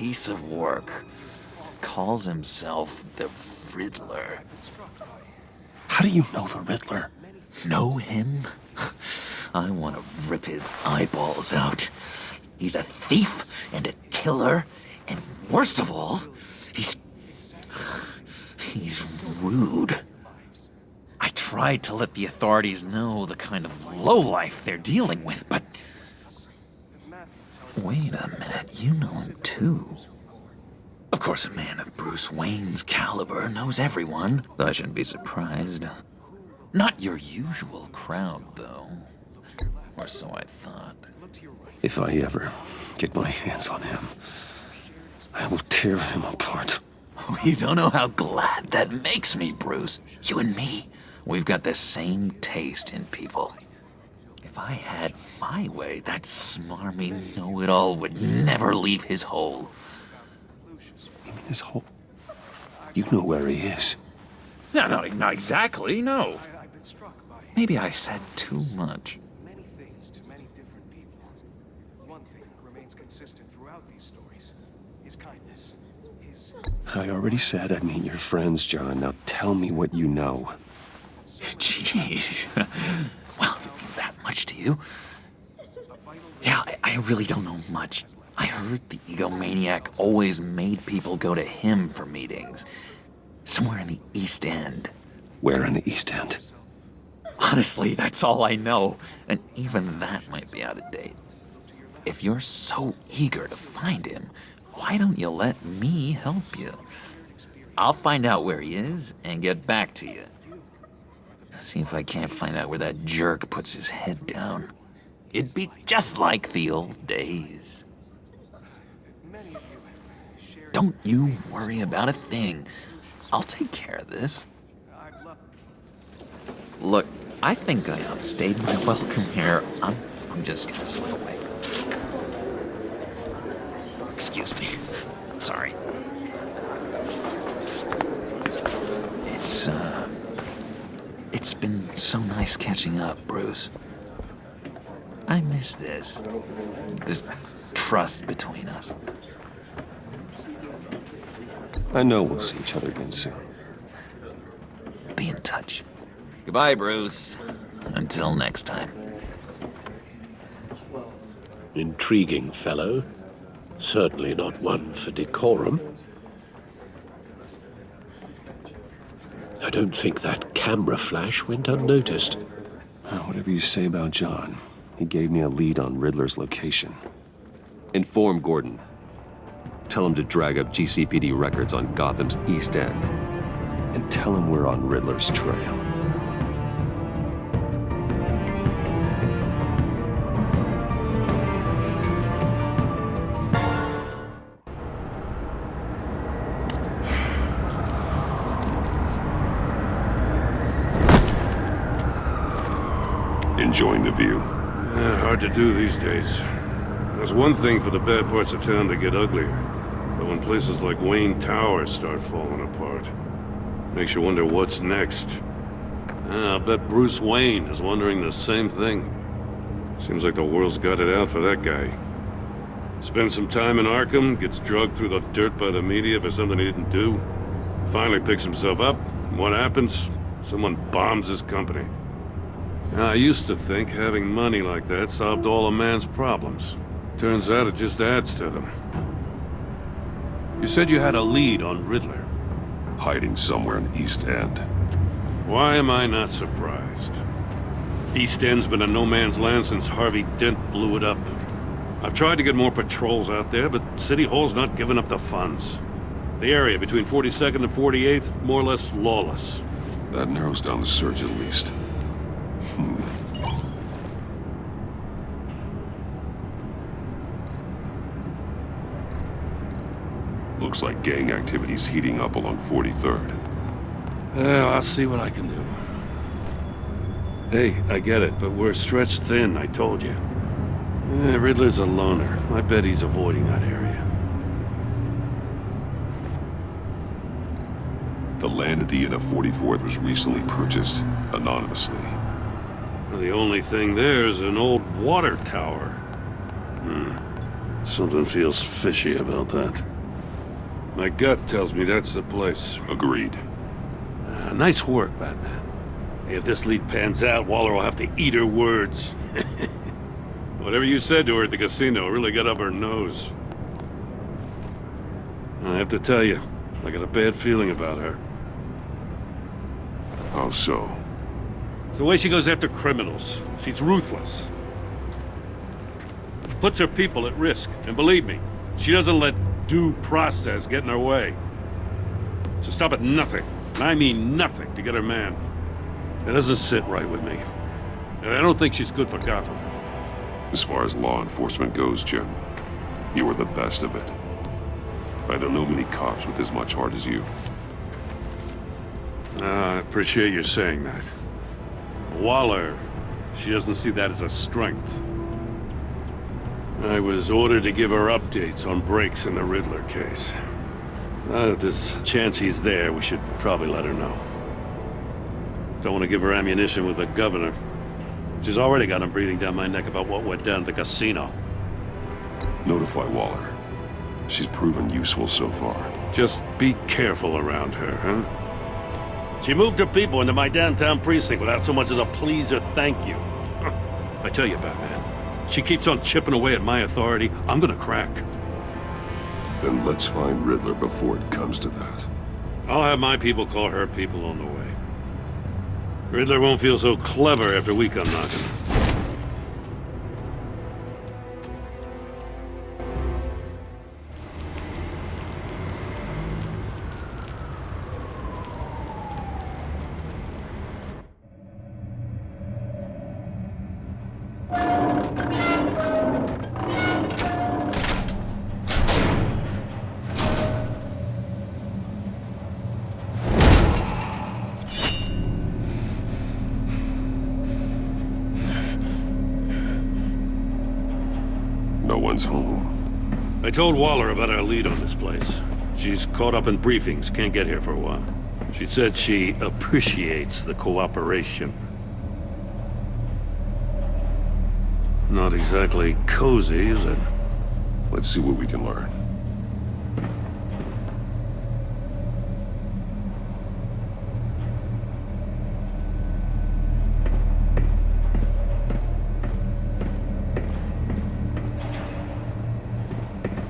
piece of work. Calls himself the Riddler. How do you know the Riddler? Know him? I want to rip his eyeballs out. He's a thief and a killer, and worst of all, he's rude. I tried to let the authorities know the kind of lowlife they're dealing with, but... Wait a minute, you know him too. Of course, a man of Bruce Wayne's caliber knows everyone, so I shouldn't be surprised. Not your usual crowd, though. Or so I thought. If I ever get my hands on him, I will tear him apart. You don't know how glad that makes me, Bruce. You and me, we've got the same taste in people. If I had my way, that smarmy know-it-all would never leave his hole. You mean his hole? You know where he is. No, not exactly, no. Maybe I said too much. Many things to many different people. One thing remains consistent throughout these stories. His kindness. I already said I'd meet your friends, John. Now tell me what you know. Jeez. Well, if it means that much to you. Yeah, I really don't know much. I heard the egomaniac always made people go to him for meetings. Somewhere in the East End. Where in the East End? Honestly, that's all I know. And even that might be out of date. If you're so eager to find him, why don't you let me help you? I'll find out where he is and get back to you. See if I can't find out where that jerk puts his head down. It'd be just like the old days. Don't you worry about a thing. I'll take care of this. Look, I think I outstayed my welcome here. I'm just gonna slip away. Excuse me. I'm sorry. It's been so nice catching up, Bruce. I miss this trust between us. I know we'll see each other again soon. Be in touch. Goodbye, Bruce. Until next time. Intriguing fellow. Certainly not one for decorum. I don't think that camera flash went unnoticed. Whatever you say about John, he gave me a lead on Riddler's location. Inform Gordon. Tell him to drag up GCPD records on Gotham's East End. And tell him we're on Riddler's trail. Enjoying the view. Hard to do these days. There's one thing for the bad parts of town to get uglier. But when places like Wayne Tower start falling apart, makes you wonder what's next. I'll bet Bruce Wayne is wondering the same thing. Seems like the world's got it out for that guy. Spends some time in Arkham, gets drugged through the dirt by the media for something he didn't do. Finally picks himself up. What happens? Someone bombs his company. I used to think having money like that solved all a man's problems. Turns out it just adds to them. You said you had a lead on Riddler. Hiding somewhere in the East End. Why am I not surprised? East End's been a no-man's land since Harvey Dent blew it up. I've tried to get more patrols out there, but City Hall's not giving up the funds. The area between 42nd and 48th, more or less lawless. That narrows down the search at least. Looks like gang activity's heating up along 43rd. Well, I'll see what I can do. Hey, I get it, but we're stretched thin, I told you. Riddler's a loner. I bet he's avoiding that area. The land at the end of 44th was recently purchased anonymously. The only thing there is an old water tower. Something feels fishy about that. My gut tells me that's the place. Agreed. Nice work, Batman. If this lead pans out, Waller will have to eat her words. Whatever you said to her at the casino really got up her nose. I have to tell you, I got a bad feeling about her. How so? It's the way she goes after criminals. She's ruthless. Puts her people at risk. And believe me, she doesn't let due process get in her way. She'll stop at nothing, and I mean nothing, to get her man. It doesn't sit right with me. And I don't think she's good for Gotham. As far as law enforcement goes, Jim, you are the best of it. I don't know many cops with as much heart as you. I appreciate you saying that. Waller, she doesn't see that as a strength. I was ordered to give her updates on breaks in the Riddler case. If there's a chance he's there, we should probably let her know. Don't want to give her ammunition with the governor. She's already got him breathing down my neck about what went down at the casino. Notify Waller. She's proven useful so far. Just be careful around her, huh? She moved her people into my downtown precinct without so much as a please or thank you. I tell you, Batman, she keeps on chipping away at my authority, I'm gonna crack. Then let's find Riddler before it comes to that. I'll have my people call her people on the way. Riddler won't feel so clever after we come knocking. No one's home. I told Waller about our lead on this place. She's caught up in briefings, can't get here for a while. She said she appreciates the cooperation. Not exactly cozy, is it? Let's see what we can learn.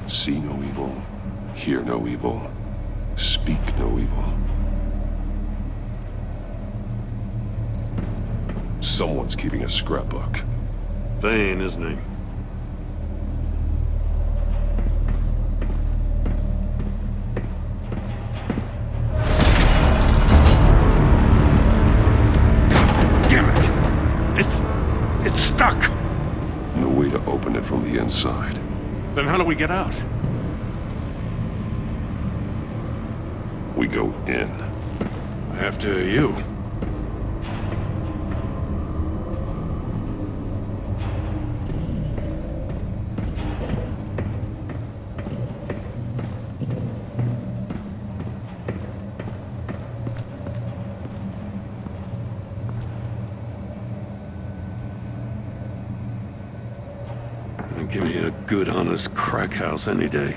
See no evil, hear no evil, speak no evil. Someone's keeping a scrapbook. Vane, isn't he? Damn it! It's stuck! No way to open it from the inside. Then how do we get out? We go in. After you. Give me a good, honest crack house any day.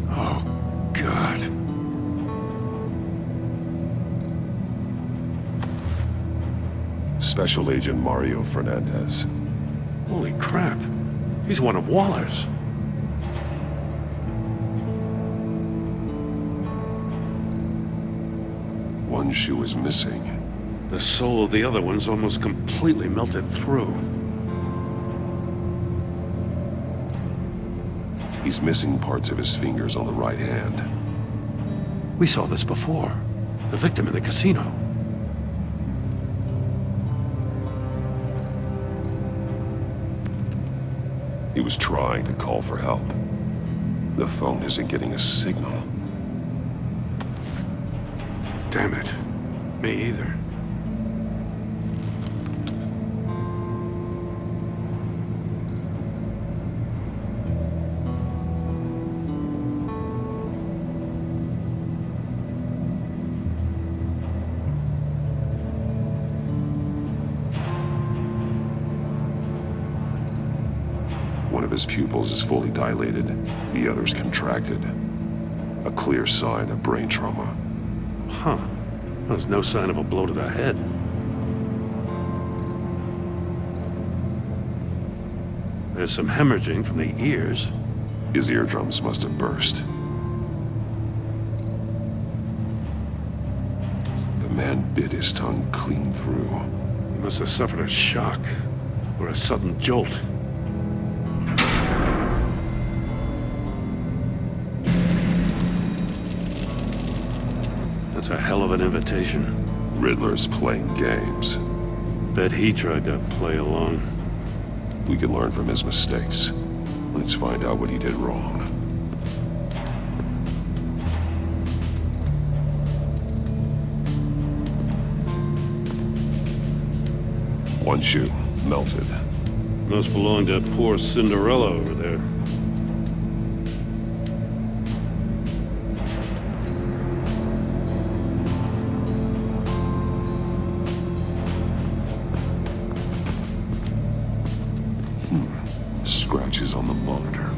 Oh, God. Special Agent Mario Fernandez. Holy crap. He's one of Waller's. One shoe is missing. The soul of the other one's almost completely melted through. He's missing parts of his fingers on the right hand. We saw this before. The victim in the casino. He was trying to call for help. The phone isn't getting a signal. Damn it. Me either. his pupils is fully dilated, the other's contracted. A clear sign of brain trauma. Huh. There's no sign of a blow to the head. There's some hemorrhaging from the ears. His eardrums must have burst. The man bit his tongue clean through. He must have suffered a shock or a sudden jolt. That's a hell of an invitation. Riddler's playing games. Bet he tried to play along. We can learn from his mistakes. Let's find out what he did wrong. One shoe, melted. Must belong to poor Cinderella over there. Scratches on the monitor.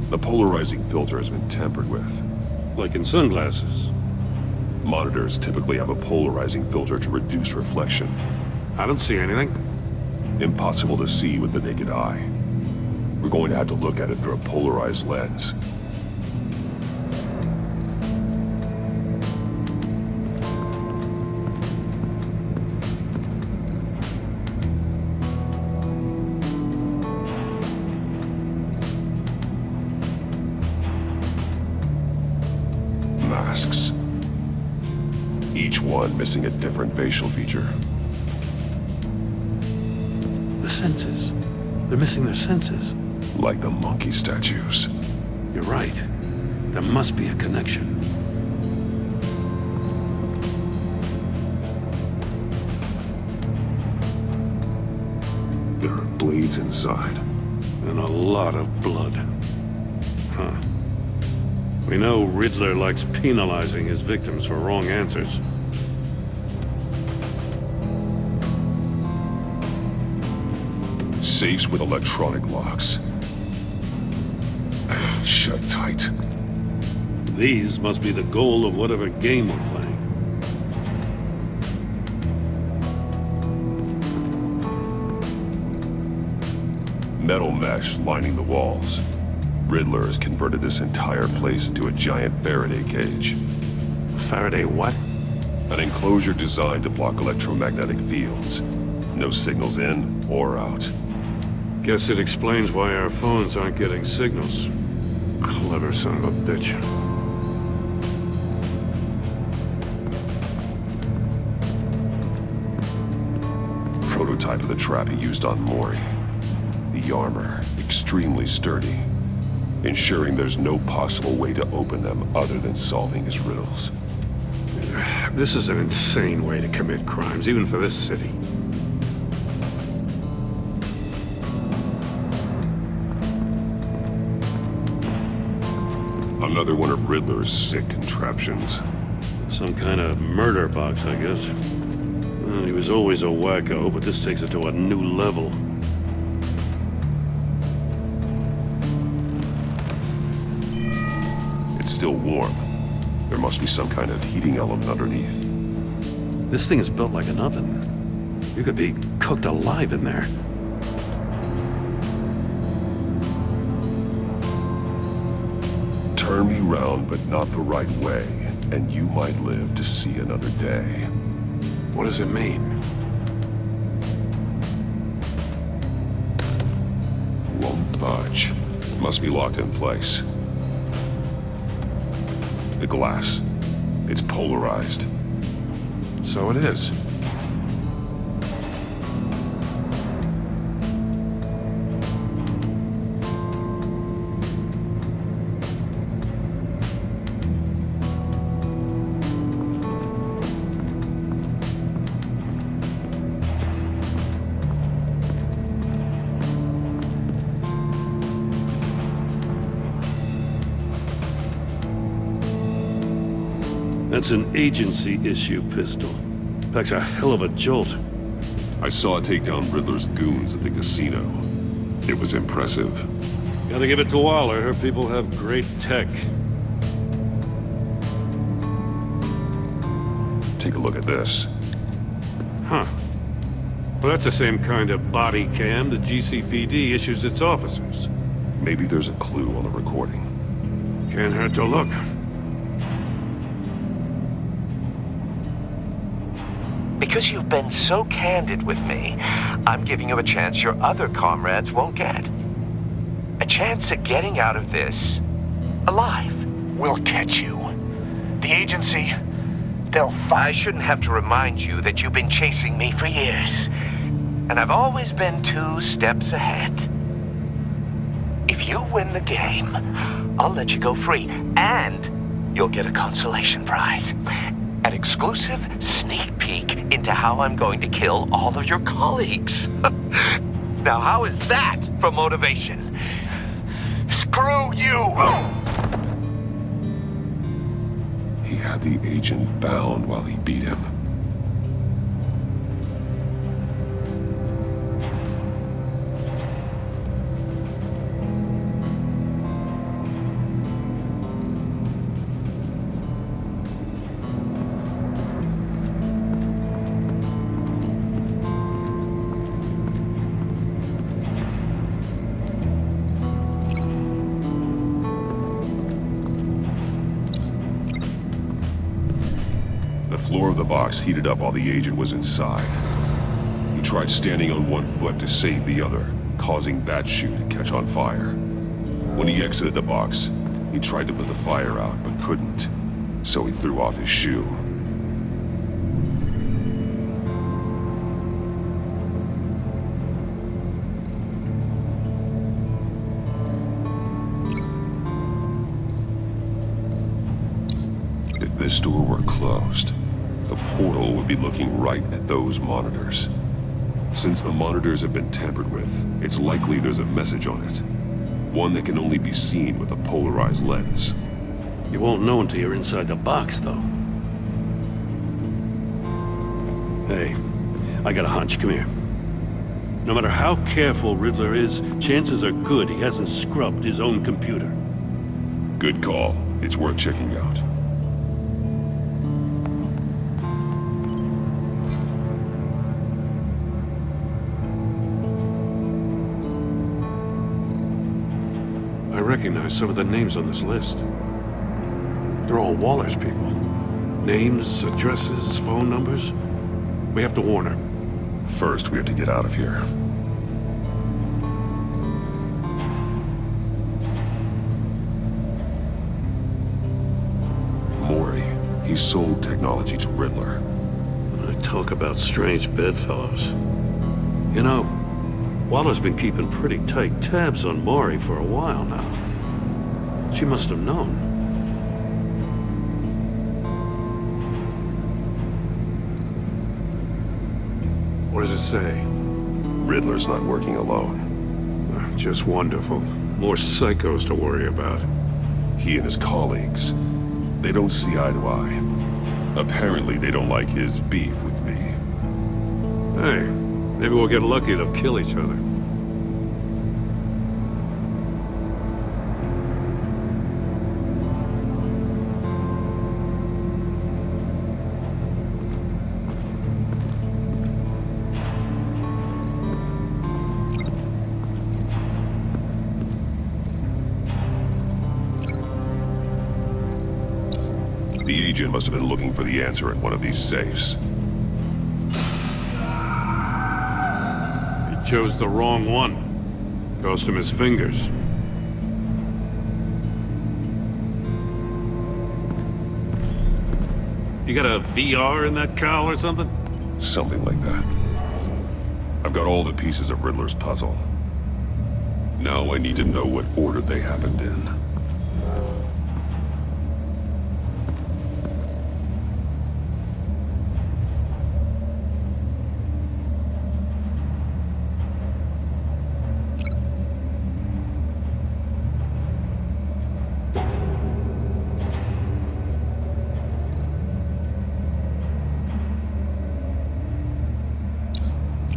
The polarizing filter has been tampered with. Like in sunglasses. Monitors typically have a polarizing filter to reduce reflection. I don't see anything. Impossible to see with the naked eye. We're going to have to look at it through a polarized lens. Masks. Each one missing a different facial feature. The senses. They're missing their senses. Like the monkey statues. You're right. There must be a connection. There are blades inside. And a lot of blood. Huh. We know Riddler likes penalizing his victims for wrong answers. Safes with electronic locks. Shut tight. These must be the goal of whatever game we're playing. Metal mesh lining the walls. Riddler has converted this entire place into a giant Faraday cage. Faraday what? An enclosure designed to block electromagnetic fields. No signals in or out. Guess it explains why our phones aren't getting signals. Clever son of a bitch. Prototype of the trap he used on Mori. The armor, extremely sturdy, ensuring there's no possible way to open them other than solving his riddles. This is an insane way to commit crimes, even for this city. Another one of Riddler's sick contraptions. Some kind of murder box, I guess. Well, he was always a wacko, but this takes it to a new level. It's still warm. There must be some kind of heating element underneath. This thing is built like an oven. You could be cooked alive in there. Turn me round, but not the right way, and you might live to see another day. What does it mean? Won't budge. Must be locked in place. The glass. It's polarized. So it is. That's an agency-issue pistol. Packs a hell of a jolt. I saw it take down Riddler's goons at the casino. It was impressive. Gotta give it to Waller. Her people have great tech. Take a look at this. Huh. Well, that's the same kind of body cam the GCPD issues its officers. Maybe there's a clue on the recording. Can't hurt to look. Because you've been so candid with me, I'm giving you a chance your other comrades won't get. A chance at getting out of this alive. We'll catch you. The agency, I shouldn't have to remind you that you've been chasing me for years. And I've always been 2 steps ahead. If you win the game, I'll let you go free. And you'll get a consolation prize. An exclusive sneak peek into how I'm going to kill all of your colleagues. Now, how is that for motivation? Screw you! He had the agent bound while he beat him. The floor of the box heated up while the agent was inside. He tried standing on one foot to save the other, causing that shoe to catch on fire. When he exited the box, he tried to put the fire out, but couldn't, so he threw off his shoe. If this door were closed, the portal would be looking right at those monitors. Since the monitors have been tampered with, it's likely there's a message on it. One that can only be seen with a polarized lens. You won't know until you're inside the box, though. Hey, I got a hunch. Come here. No matter how careful Riddler is, chances are good he hasn't scrubbed his own computer. Good call. It's worth checking out. I recognize some of the names on this list. They're all Waller's people. Names, addresses, phone numbers. We have to warn her. First, we have to get out of here. Mori, he sold technology to Riddler. I talk about strange bedfellows. You know, Waller's been keeping pretty tight tabs on Mori for a while now. She must have known. What does it say? Riddler's not working alone. Just wonderful. More psychos to worry about. He and his colleagues, they don't see eye to eye. Apparently, they don't like his beef with me. Hey, maybe we'll get lucky to kill each other. The agent must have been looking for the answer in one of these safes. He chose the wrong one. Cost him his fingers. You got a VR in that cowl or something? Something like that. I've got all the pieces of Riddler's puzzle. Now I need to know what order they happened in.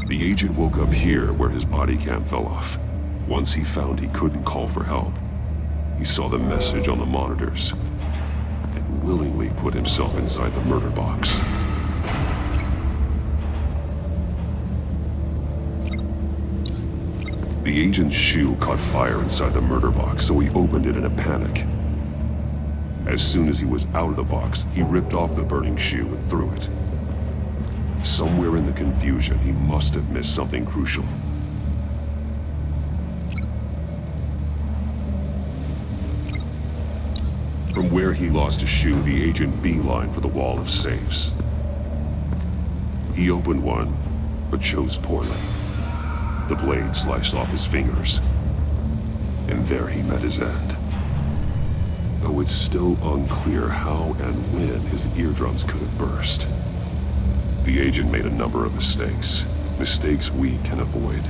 The agent woke up here where his body cam fell off. Once he found he couldn't call for help, he saw the message on the monitors and willingly put himself inside the murder box. The agent's shoe caught fire inside the murder box, so he opened it in a panic. As soon as he was out of the box, he ripped off the burning shoe and threw it. Somewhere in the confusion, he must have missed something crucial. From where he lost his shoe, the agent beelined for the wall of safes. He opened one, but chose poorly. The blade sliced off his fingers, and there he met his end. Though it's still unclear how and when his eardrums could have burst. The agent made a number of mistakes we can avoid.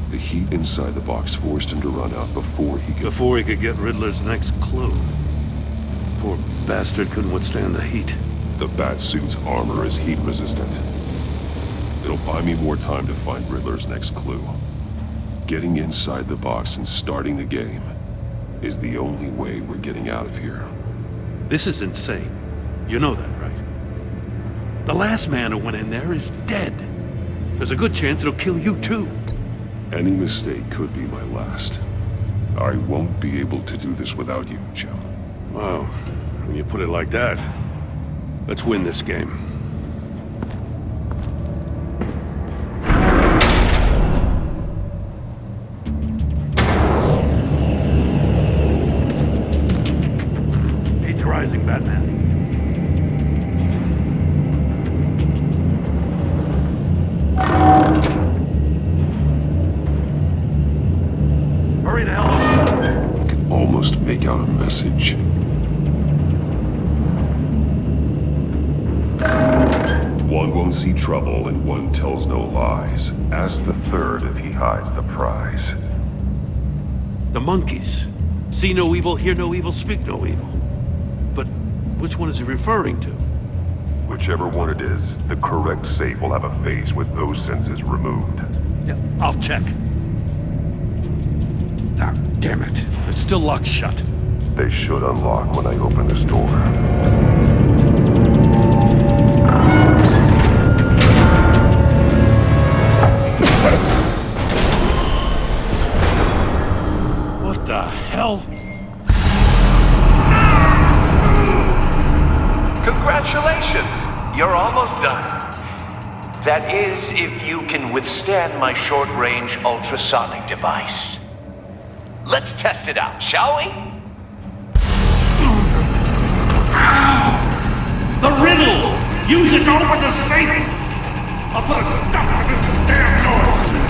The heat inside the box forced him to run out before he could get Riddler's next clue. Poor bastard couldn't withstand the heat. The Batsuit's armor is heat resistant. It'll buy me more time to find Riddler's next clue. Getting inside the box and starting the game is the only way we're getting out of here. This is insane. You know that, right? The last man who went in there is dead. There's a good chance it'll kill you too. Any mistake could be my last. I won't be able to do this without you, Jim. Wow, when you put it like that, let's win this game. Heat's rising, Batman. Hurry the hell up. I can almost make out a message. One won't see trouble and one tells no lies. Ask the third if he hides the prize. The monkeys. See no evil, hear no evil, speak no evil. But which one is he referring to? Whichever one it is, the correct safe will have a face with those senses removed. Yeah, I'll check. Ah, damn it. It's still locked shut. They should unlock when I open this door. What the hell? Congratulations! You're almost done. That is, if you can withstand my short-range ultrasonic device. Let's test it out, shall we? The riddle! Use it to open the safe! I'll put a stop to this damn noise!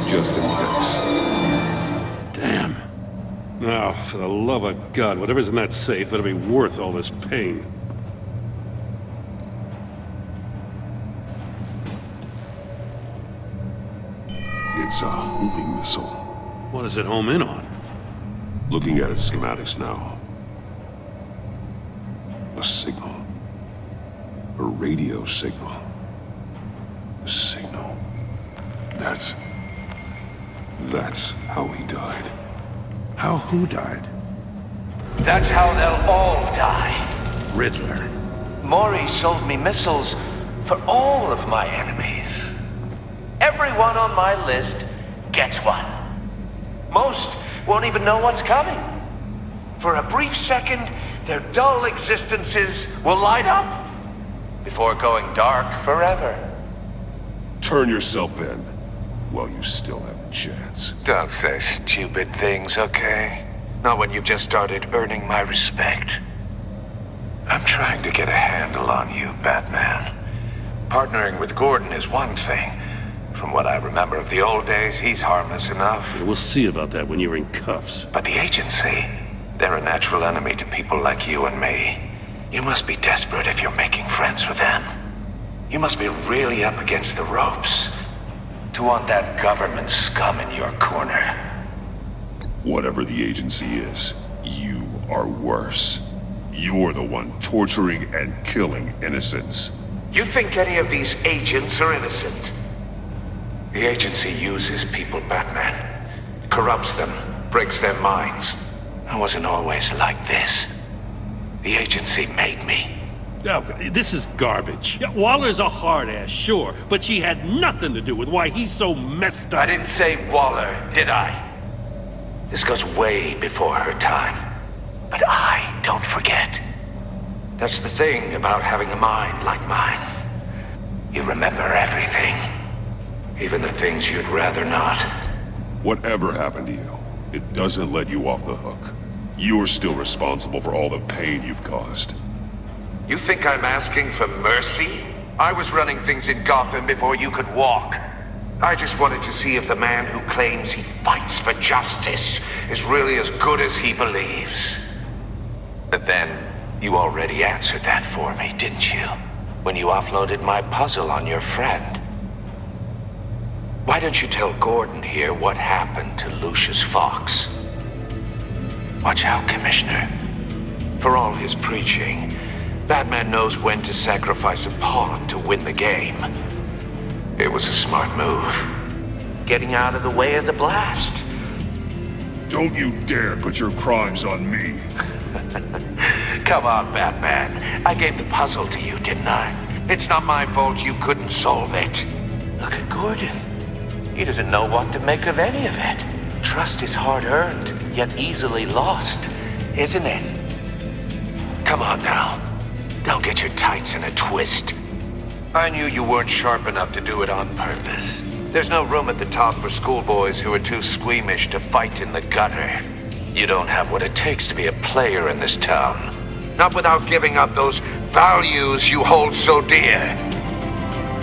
Just in case. Damn. Now, for the love of God, whatever's in that safe better be worth all this pain. It's a homing missile. What does it home in on? Looking at its schematics now. A signal. A radio signal. A signal. That's how he died. How who died? That's how they'll all die. Riddler. Mori sold me missiles for all of my enemies. Everyone on my list gets one. Most won't even know what's coming. For a brief second, their dull existences will light up before going dark forever. Turn yourself in while you still have chance. Don't say stupid things, okay? Not when you've just started earning my respect. I'm trying to get a handle on you, Batman. Partnering with Gordon is one thing. From what I remember of the old days, he's harmless enough. We'll see about that when you're in cuffs. But the agency, they're a natural enemy to people like you and me. You must be desperate if you're making friends with them. You must be really up against the ropes to want that government scum in your corner. Whatever the agency is, you are worse. You're the one torturing and killing innocents. You think any of these agents are innocent? The agency uses people, Batman. Corrupts them, breaks their minds. I wasn't always like this. The agency made me. Oh, this is garbage. Yeah, Waller's a hard ass, sure, but she had nothing to do with why he's so messed up. I didn't say Waller, did I? This goes way before her time. But I don't forget. That's the thing about having a mind like mine. You remember everything. Even the things you'd rather not. Whatever happened to you, it doesn't let you off the hook. You're still responsible for all the pain you've caused. You think I'm asking for mercy? I was running things in Gotham before you could walk. I just wanted to see if the man who claims he fights for justice is really as good as he believes. But then, you already answered that for me, didn't you? When you offloaded my puzzle on your friend. Why don't you tell Gordon here what happened to Lucius Fox? Watch out, Commissioner. For all his preaching, Batman knows when to sacrifice a pawn to win the game. It was a smart move. Getting out of the way of the blast. Don't you dare put your crimes on me. Come on, Batman. I gave the puzzle to you, didn't I? It's not my fault you couldn't solve it. Look at Gordon. He doesn't know what to make of any of it. Trust is hard-earned, yet easily lost, isn't it? Come on now. Don't get your tights in a twist. I knew you weren't sharp enough to do it on purpose. There's no room at the top for schoolboys who are too squeamish to fight in the gutter. You don't have what it takes to be a player in this town. Not without giving up those values you hold so dear.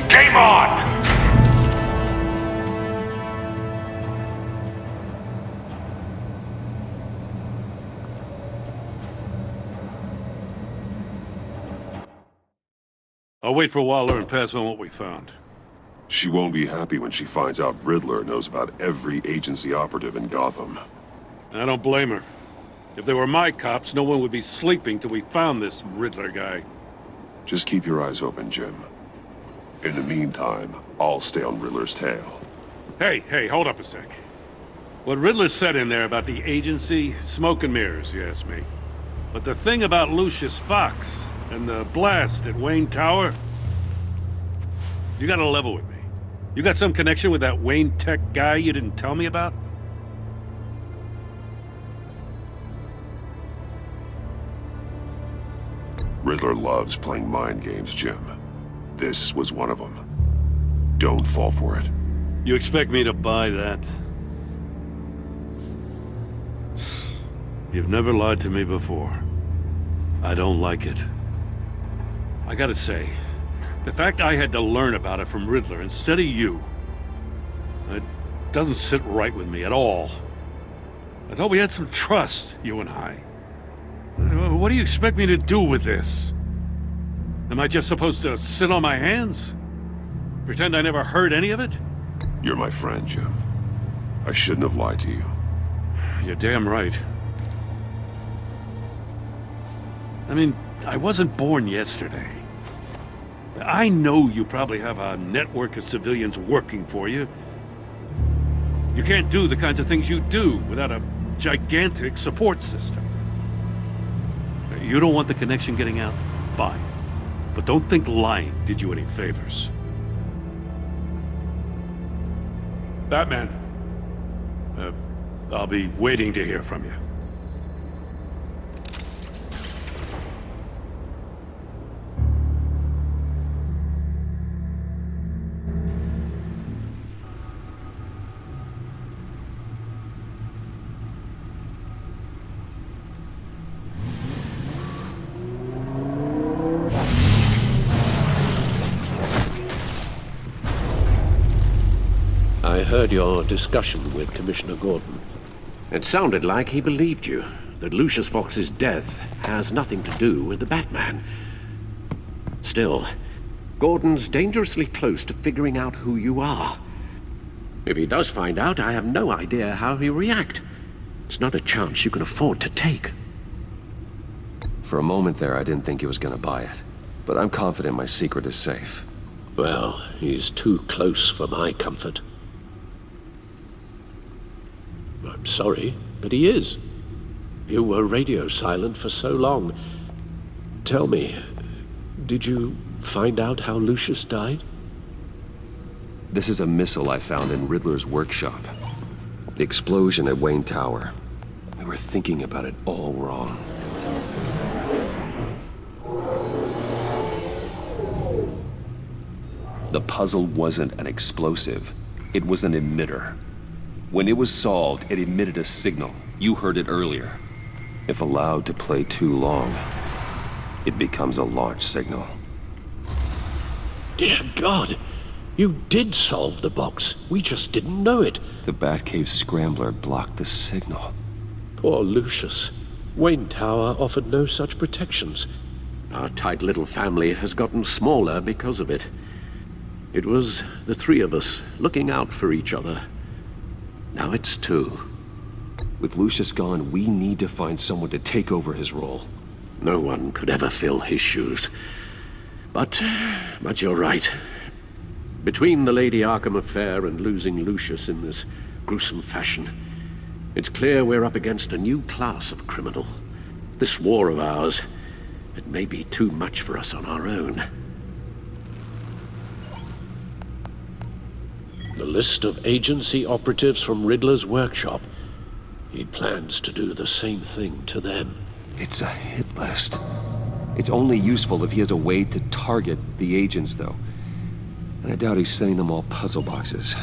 Game on! I'll wait for Waller and pass on what we found. She won't be happy when she finds out Riddler knows about every agency operative in Gotham. I don't blame her. If they were my cops, no one would be sleeping till we found this Riddler guy. Just keep your eyes open, Jim. In the meantime, I'll stay on Riddler's tail. Hey, hold up a sec. What Riddler said in there about the agency, smoke and mirrors, you ask me. But the thing about Lucius Fox and the blast at Wayne Tower, you gotta level with me. You got some connection with that Wayne Tech guy you didn't tell me about? Riddler loves playing mind games, Jim. This was one of them. Don't fall for it. You expect me to buy that? You've never lied to me before. I don't like it. I gotta say, the fact I had to learn about it from Riddler instead of you, it doesn't sit right with me at all. I thought we had some trust, you and I. What do you expect me to do with this? Am I just supposed to sit on my hands? Pretend I never heard any of it? You're my friend, Jim. I shouldn't have lied to you. You're damn right. I mean, I wasn't born yesterday. I know you probably have a network of civilians working for you. You can't do the kinds of things you do without a gigantic support system. You don't want the connection getting out? Fine. But don't think lying did you any favors. Batman. I'll be waiting to hear from you. heard your discussion with Commissioner Gordon. It sounded like he believed you, that Lucius Fox's death has nothing to do with the Batman. Still, Gordon's dangerously close to figuring out who you are. If he does find out, I have no idea how he'll react. It's not a chance you can afford to take. For a moment there, I didn't think he was gonna buy it. But I'm confident my secret is safe. Well, he's too close for my comfort. I'm sorry, but he is. You were radio silent for so long. Tell me, did you find out how Lucius died? This is a missile I found in Riddler's workshop. The explosion at Wayne Tower. We were thinking about it all wrong. The puzzle wasn't an explosive. It was an emitter. When it was solved, it emitted a signal. You heard it earlier. If allowed to play too long, it becomes a launch signal. Dear God! You did solve the box. We just didn't know it. The Batcave scrambler blocked the signal. Poor Lucius. Wayne Tower offered no such protections. Our tight little family has gotten smaller because of it. It was the three of us looking out for each other. Now it's two. With Lucius gone, we need to find someone to take over his role. No one could ever fill his shoes. But you're right. Between the Lady Arkham affair and losing Lucius in this gruesome fashion, it's clear we're up against a new class of criminal. This war of ours, it may be too much for us on our own. The list of agency operatives from Riddler's workshop. He plans to do the same thing to them. It's a hit list. It's only useful if he has a way to target the agents, though. And I doubt he's sending them all puzzle boxes.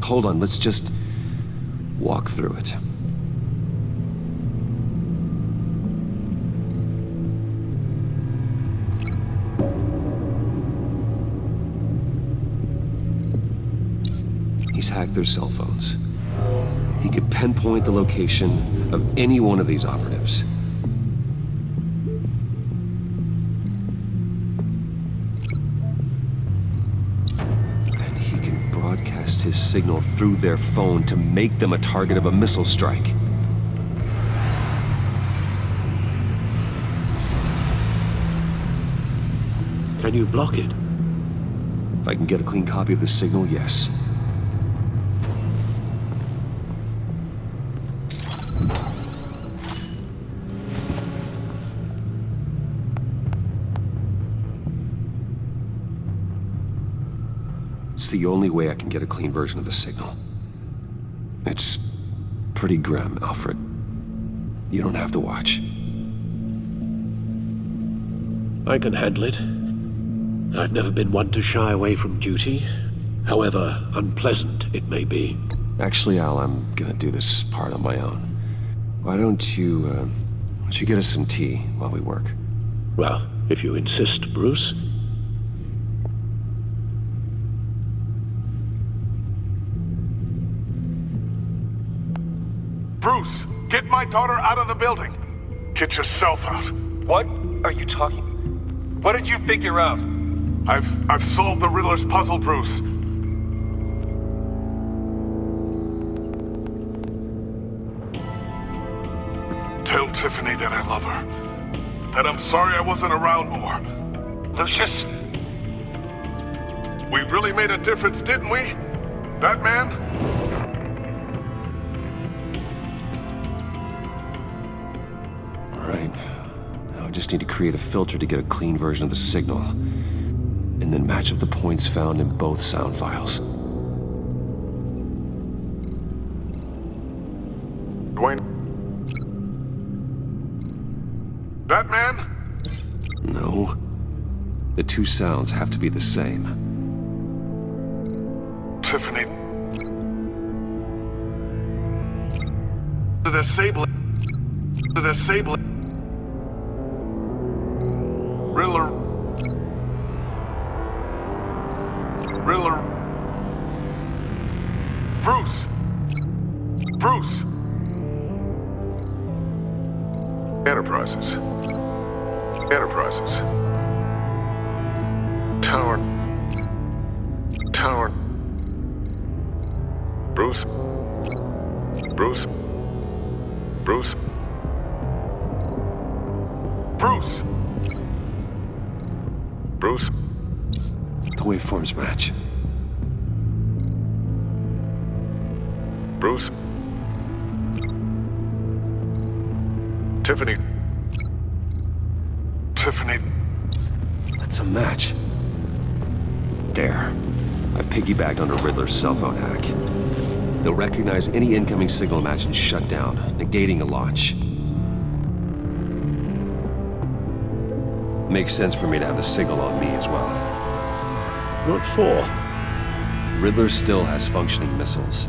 Hold on, let's just walk through it. He's hacked their cell phones. He could pinpoint the location of any one of these operatives. And he can broadcast his signal through their phone to make them a target of a missile strike. Can you block it? If I can get a clean copy of the signal, yes. It's the only way I can get a clean version of the signal. It's pretty grim, Alfred. You don't have to watch. I can handle it. I've never been one to shy away from duty, however unpleasant it may be. Actually, Al, I'm gonna do this part on my own. Why don't you get us some tea while we work? Well, if you insist, Bruce. Bruce, get my daughter out of the building. Get yourself out. What are you talking? What did you figure out? I've solved the Riddler's puzzle, Bruce. Tell Tiffany that I love her. That I'm sorry I wasn't around more. Lucius? We really made a difference, didn't we? Batman? All right. Now I just need to create a filter to get a clean version of the signal. And then match up the points found in both sound files. Dwayne? Batman? No. The two sounds have to be the same. Tiffany. The Sable. Riddler. Enterprises. Enterprises. Tower. Tower. Bruce. Bruce. Bruce. Bruce. Bruce. The waveforms match. Bruce. Tiffany. Tiffany. That's a match. There. I've piggybacked on a Riddler's cell phone hack. They'll recognize any incoming signal match and shut down, negating a launch. Makes sense for me to have the signal on me as well. What for? Riddler still has functioning missiles.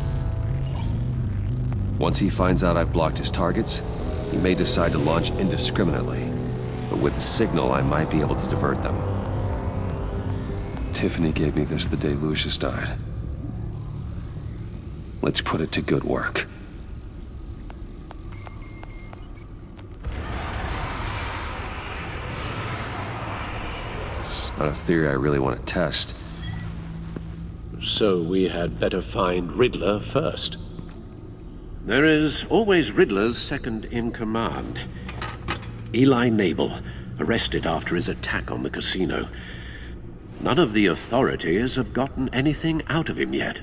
Once he finds out I've blocked his targets, he may decide to launch indiscriminately. But with the signal, I might be able to divert them. Tiffany gave me this the day Lucius died. Let's put it to good work. It's not a theory I really want to test. So we had better find Riddler first. There is always Riddler's second in command. Eli Nabel, arrested after his attack on the casino. None of the authorities have gotten anything out of him yet.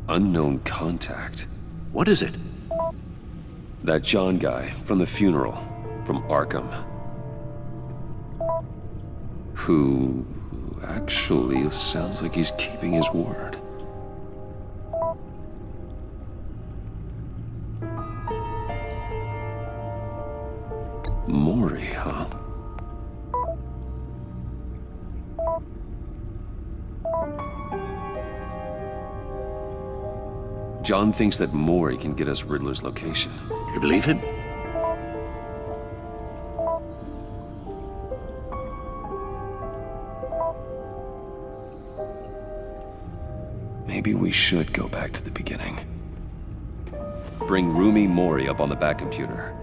Unknown contact. What is it? That John guy from the funeral, from Arkham. Who actually sounds like he's keeping his word. Mori, huh? John thinks that Mori can get us Riddler's location. You believe him? Maybe we should go back to the beginning. Bring Rumi Mori up on the back computer.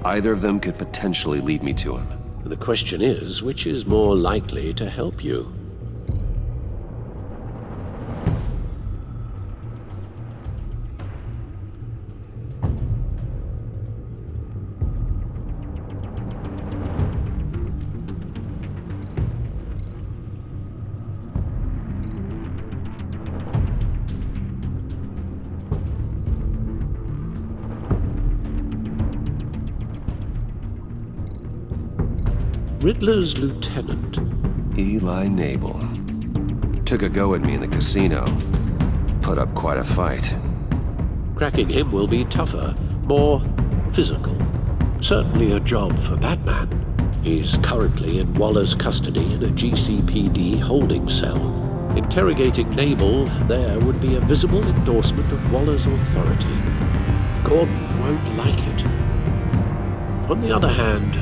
Either of them could potentially lead me to him. The question is, which is more likely to help you? Riddler's lieutenant. Eli Nabel. Took a go at me in the casino. Put up quite a fight. Cracking him will be tougher, more physical. Certainly a job for Batman. He's currently in Waller's custody in a GCPD holding cell. Interrogating Nabel there would be a visible endorsement of Waller's authority. Gordon won't like it. On the other hand,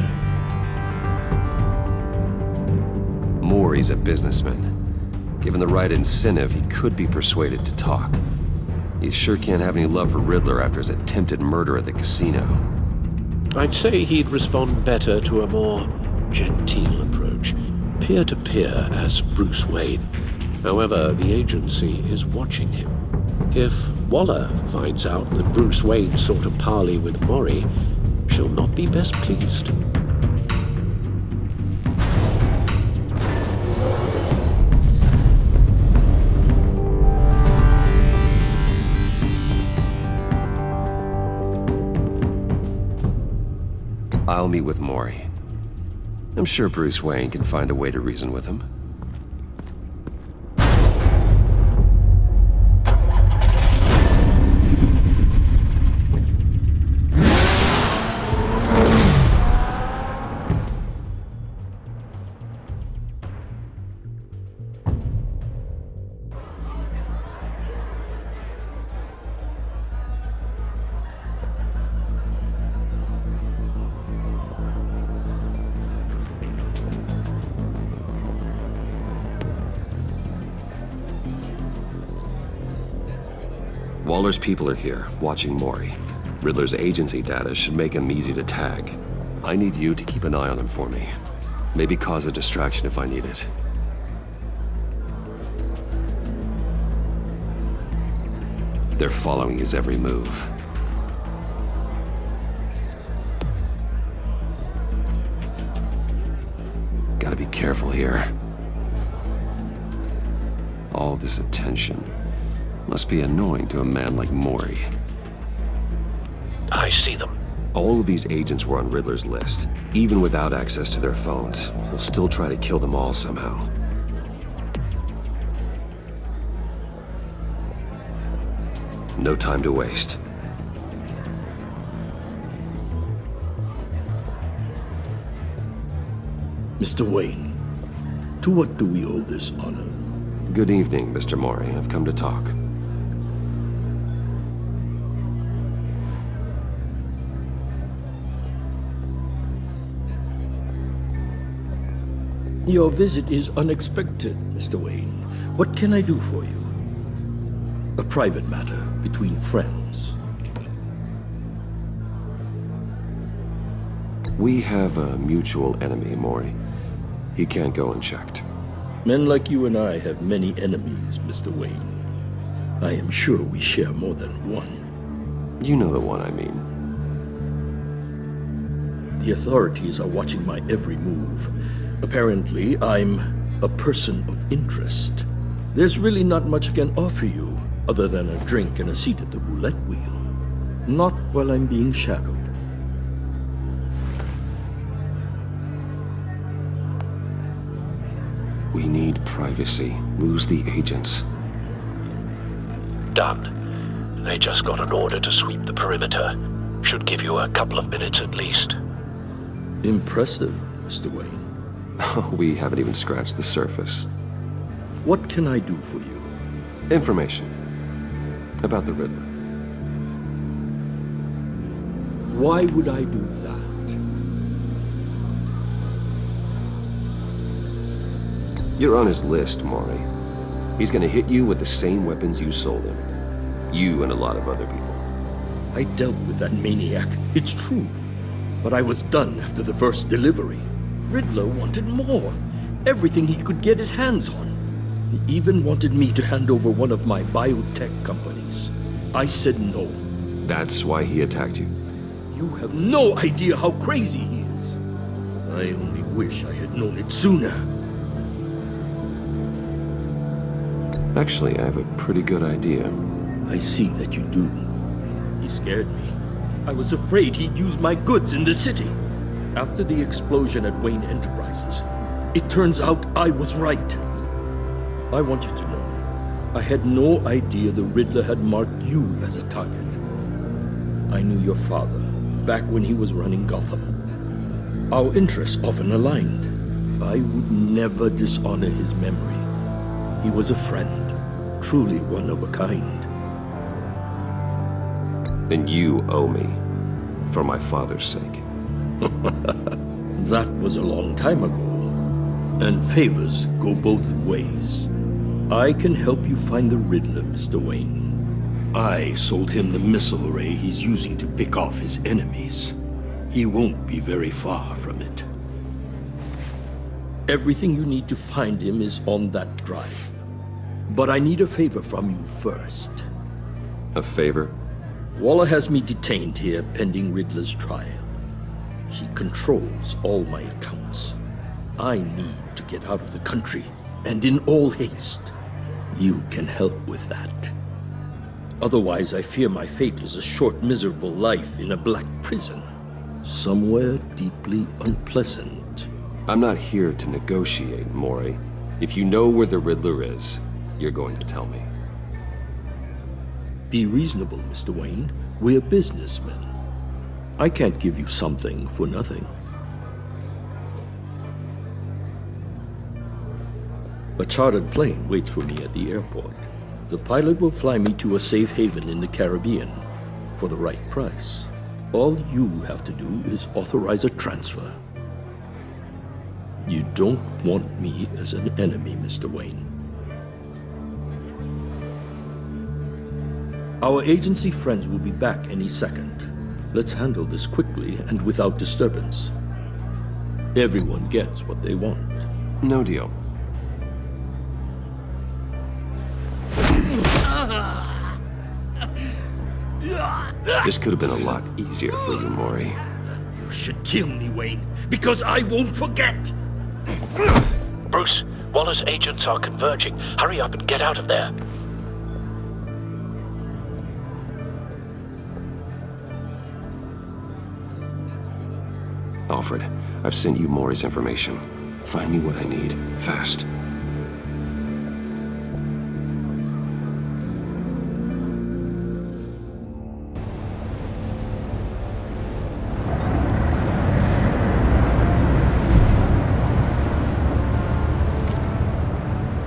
Mori's a businessman. Given the right incentive, he could be persuaded to talk. He sure can't have any love for Riddler after his attempted murder at the casino. I'd say he'd respond better to a more genteel approach, peer-to-peer as Bruce Wayne. However, the agency is watching him. If Waller finds out that Bruce Wayne sought a parley with Mori, she'll not be best pleased. I'll meet with Mori. I'm sure Bruce Wayne can find a way to reason with him. Waller's people are here, watching Mori. Riddler's agency data should make him easy to tag. I need you to keep an eye on him for me. Maybe cause a distraction if I need it. They're following his every move. Gotta be careful here. All this attention must be annoying to a man like Mori. I see them. All of these agents were on Riddler's list. Even without access to their phones, he'll still try to kill them all somehow. No time to waste. Mr. Wayne, to what do we owe this honor? Good evening, Mr. Mori. I've come to talk. Your visit is unexpected, Mr. Wayne. What can I do for you? A private matter between friends. We have a mutual enemy, Mori. He can't go unchecked. Men like you and I have many enemies, Mr. Wayne. I am sure we share more than one. You know the one I mean. The authorities are watching my every move. Apparently, I'm a person of interest. There's really not much I can offer you, other than a drink and a seat at the roulette wheel. Not while I'm being shadowed. We need privacy. Lose the agents. Done. They just got an order to sweep the perimeter. Should give you a couple of minutes at least. Impressive, Mr. Wayne. We haven't even scratched the surface. What can I do for you? Information. About the Riddler. Why would I do that? You're on his list, Mori. He's gonna hit you with the same weapons you sold him. You and a lot of other people. I dealt with that maniac, it's true. But I was done after the first delivery. Riddler wanted more. Everything he could get his hands on. He even wanted me to hand over one of my biotech companies. I said no. That's why he attacked you. You have no idea how crazy he is. I only wish I had known it sooner. Actually, I have a pretty good idea. I see that you do. He scared me. I was afraid he'd use my goods in the city. After the explosion at Wayne Enterprises, it turns out I was right. I want you to know, I had no idea the Riddler had marked you as a target. I knew your father, back when he was running Gotham. Our interests often aligned. I would never dishonor his memory. He was a friend, truly one of a kind. Then you owe me, for my father's sake. That was a long time ago, and favors go both ways. I can help you find the Riddler, Mr. Wayne. I sold him the missile array he's using to pick off his enemies. He won't be very far from it. Everything you need to find him is on that drive. But I need a favor from you first. A favor? Waller has me detained here pending Riddler's trial. She controls all my accounts. I need to get out of the country, and in all haste. You can help with that. Otherwise, I fear my fate is a short, miserable life in a black prison. Somewhere deeply unpleasant. I'm not here to negotiate, Mori. If you know where the Riddler is, you're going to tell me. Be reasonable, Mr. Wayne. We're businessmen. I can't give you something for nothing. A chartered plane waits for me at the airport. The pilot will fly me to a safe haven in the Caribbean for the right price. All you have to do is authorize a transfer. You don't want me as an enemy, Mr. Wayne. Our agency friends will be back any second. Let's handle this quickly and without disturbance. Everyone gets what they want. No deal. This could have been a lot easier for you, Mori. You should kill me, Wayne, because I won't forget! Bruce, Waller's agents are converging. Hurry up and get out of there. Alfred, I've sent you Mori's information. Find me what I need, fast.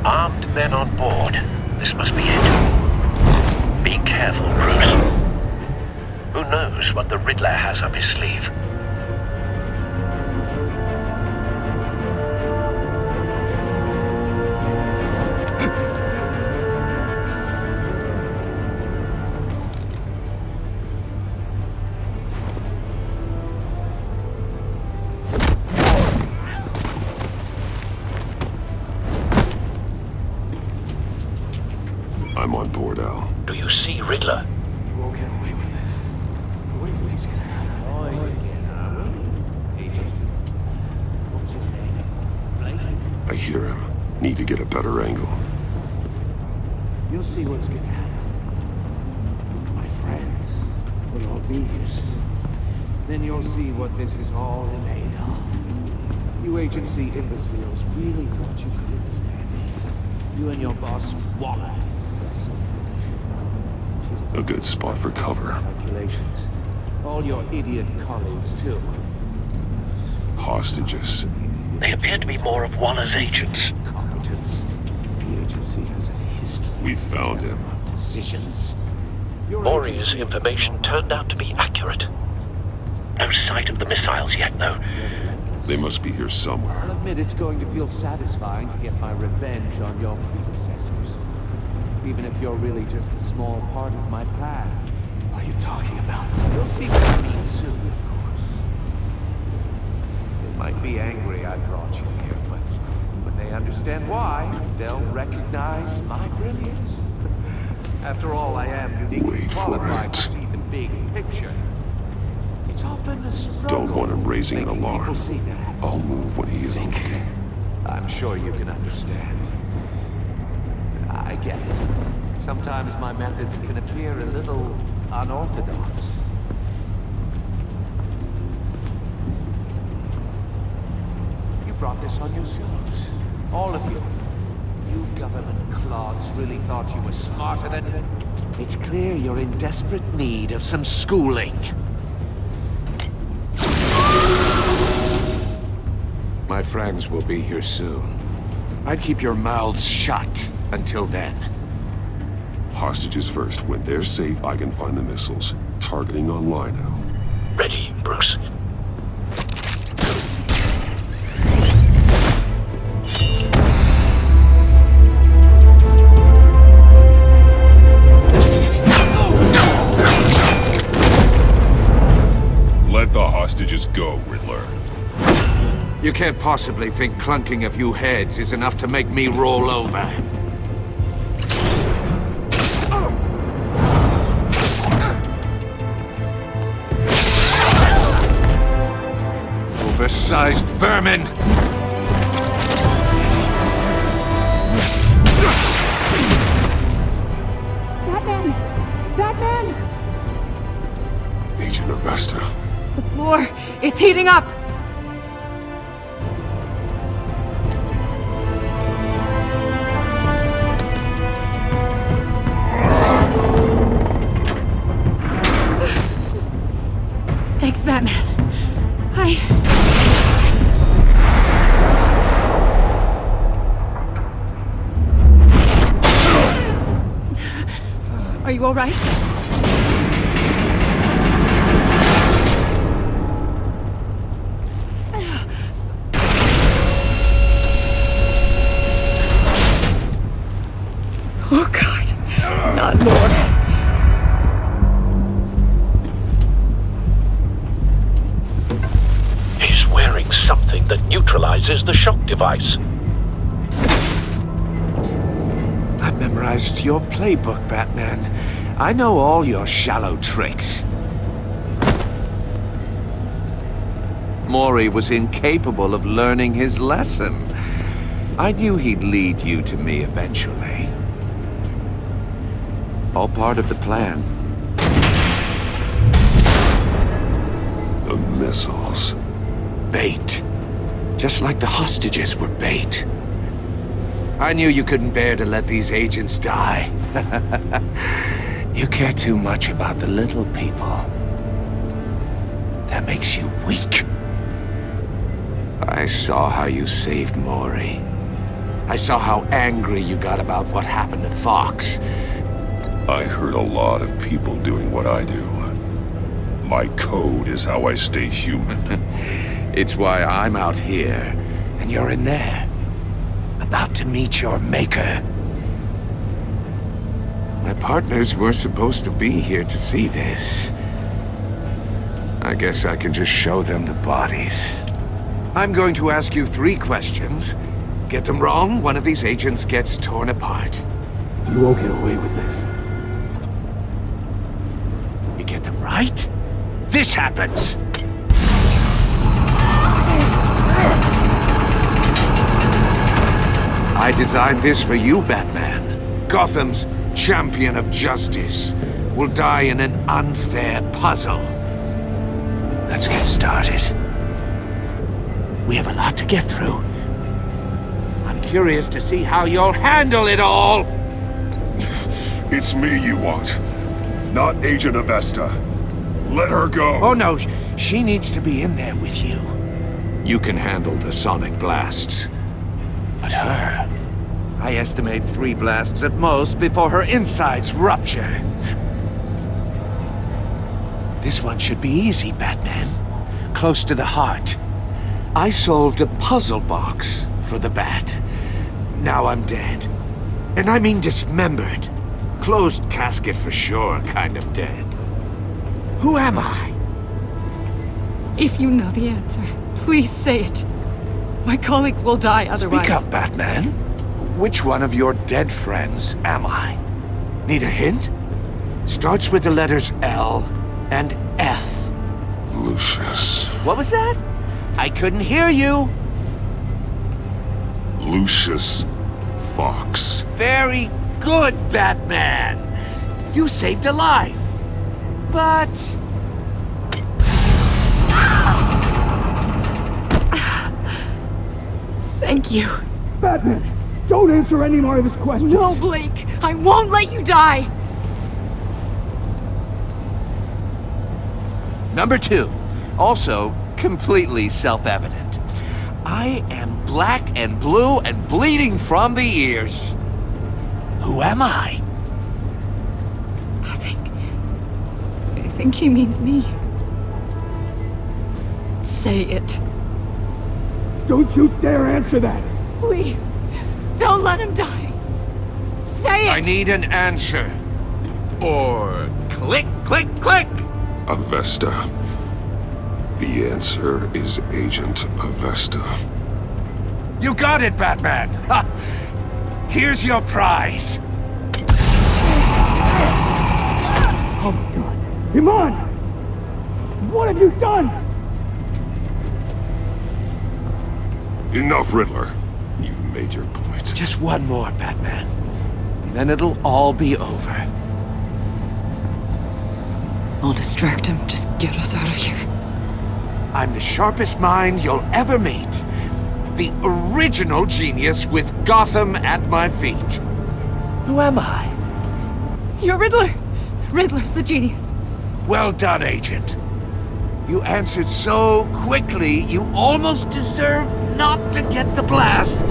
Armed men on board. This must be it. Be careful, Bruce. Who knows what the Riddler has up his sleeve? I'm on board, Al. Do you see Riddler? You won't get away with this. What do you think's gonna happen? What's his name? I hear him. Need to get a better angle. You'll see what's gonna happen. My friends will all be here soon. Then you'll see what this is all made of. You agency imbeciles really thought you could stand me. You and your boss, Waller. A good spot for cover. Calculations. All your idiot colleagues, too. Hostages. They appear to be more of Waller's agents. Competence. The agency has a history. We found him. Decisions. Mori's information turned out to be accurate. No sight of the missiles yet, though. They must be here somewhere. I'll admit it's going to feel satisfying to get my revenge on your predecessors. Even if you're really just a small part of my plan. What are you talking about? You'll see what I mean soon, of course. They might be angry I brought you here, but when they understand why, they'll recognize my brilliance. After all, I am uniquely Wait for qualified to it. see the big picture. It's often a struggle. Don't want him raising an making alarm. people see that. I'll move when he is looking. I'm sure you can understand. I get it. Sometimes my methods can appear a little unorthodox. You brought this on yourselves. All of you. You government clods really thought you were smarter than... It's clear you're in desperate need of some schooling. My friends will be here soon. I'd keep your mouths shut until then. Hostages first. When they're safe, I can find the missiles. Targeting on Lino. Ready, Bruce. Let the hostages go, Riddler. You can't possibly think clunking a few heads is enough to make me roll over. Oversized vermin! Batman! Batman! Agent Avesta. The floor, it's heating up! Thanks, Batman. Are you all right? Oh, God. Not more. the shock device. I've memorized your playbook, Batman. I know all your shallow tricks. Mori was incapable of learning his lesson. I knew he'd lead you to me eventually. All part of the plan. The missiles. Bait. Just like the hostages were bait. I knew you couldn't bear to let these agents die. You care too much about the little people. That makes you weak. I saw how you saved Mori. I saw how angry you got about what happened to Fox. I heard a lot of people doing what I do. My code is how I stay human. It's why I'm out here, and you're in there. About to meet your maker. My partners were supposed to be here to see this. I guess I can just show them the bodies. I'm going to ask you 3 questions. Get them wrong, one of these agents gets torn apart. You won't get away with this. You get them right, this happens! I designed this for you, Batman. Gotham's champion of justice will die in an unfair puzzle. Let's get started. We have a lot to get through. I'm curious to see how you'll handle it all! It's me you want, not Agent Avesta. Let her go! Oh no, she needs to be in there with you. You can handle the sonic blasts. But her... I estimate 3 blasts at most before her insides rupture. This one should be easy, Batman. Close to the heart. I solved a puzzle box for the Bat. Now I'm dead. And I mean dismembered. Closed casket for sure, kind of dead. Who am I? If you know the answer, please say it. My colleagues will die otherwise. Speak up, Batman. Which one of your dead friends am I? Need a hint? Starts with the letters L and F. Lucius. What was that? I couldn't hear you. Lucius Fox. Very good, Batman. You saved a life. But... Thank you. Batman, don't answer any more of his questions. No, Blake. I won't let you die. Number 2. Also, completely self-evident. I am black and blue and bleeding from the ears. Who am I? I think he means me. Say it. Don't you dare answer that! Please. Don't let him die. Say it! I need an answer. Or click, click, click! Avesta. The answer is Agent Avesta. You got it, Batman! Ha! Here's your prize. Oh my god. Iman! What have you done? Enough, Riddler. You made your point. Just one more, Batman. And then it'll all be over. I'll distract him. Just get us out of here. I'm the sharpest mind you'll ever meet. The original genius with Gotham at my feet. Who am I? You're Riddler. Riddler's the genius. Well done, Agent. You answered so quickly, you almost deserve not to get the blast.